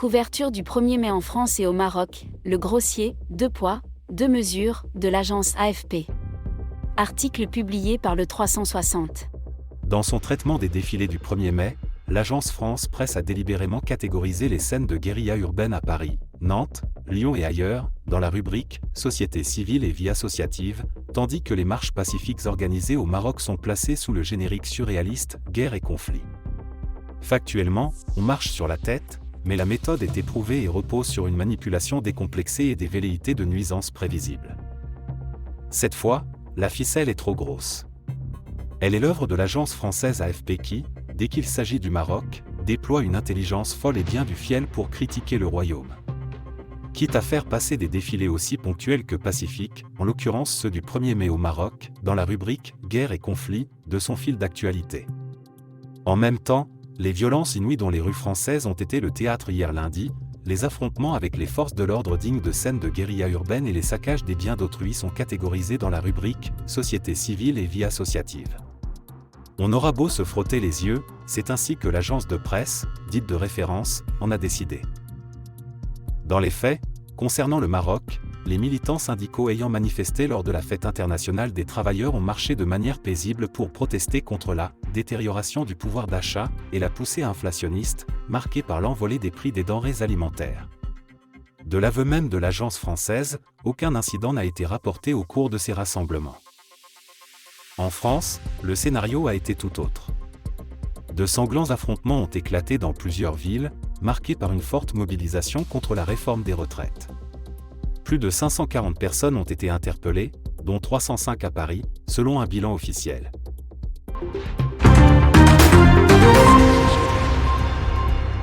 Couverture du 1er mai en France et au Maroc, le grossier, 2 poids, 2 mesures, de l'agence AFP. Article publié par le 360. Dans son traitement des défilés du 1er mai, l'agence France Presse a délibérément catégorisé les scènes de guérilla urbaine à Paris, Nantes, Lyon et ailleurs, dans la rubrique « Société civile et vie associative », tandis que les marches pacifiques organisées au Maroc sont placées sous le générique surréaliste « Guerre et conflit ». Factuellement, on marche sur la tête, mais la méthode est éprouvée et repose sur une manipulation décomplexée et des velléités de nuisances prévisibles. Cette fois, la ficelle est trop grosse. Elle est l'œuvre de l'agence française AFP qui, dès qu'il s'agit du Maroc, déploie une intelligence folle et bien du fiel pour critiquer le royaume. Quitte à faire passer des défilés aussi ponctuels que pacifiques, en l'occurrence ceux du 1er mai au Maroc, dans la rubrique « Guerre et conflit » de son fil d'actualité. En même temps, les violences inouïes dont les rues françaises ont été le théâtre hier lundi, les affrontements avec les forces de l'ordre dignes de scènes de guérilla urbaine et les saccages des biens d'autrui sont catégorisés dans la rubrique « Société civile et vie associative ». On aura beau se frotter les yeux, c'est ainsi que l'agence de presse, dite de référence, en a décidé. Dans les faits, concernant le Maroc, les militants syndicaux ayant manifesté lors de la Fête internationale des travailleurs ont marché de manière paisible pour protester contre la détérioration du pouvoir d'achat et la poussée inflationniste, marquée par l'envolée des prix des denrées alimentaires. De l'aveu même de l'agence française, aucun incident n'a été rapporté au cours de ces rassemblements. En France, le scénario a été tout autre. De sanglants affrontements ont éclaté dans plusieurs villes, marqués par une forte mobilisation contre la réforme des retraites. Plus de 540 personnes ont été interpellées, dont 305 à Paris, selon un bilan officiel.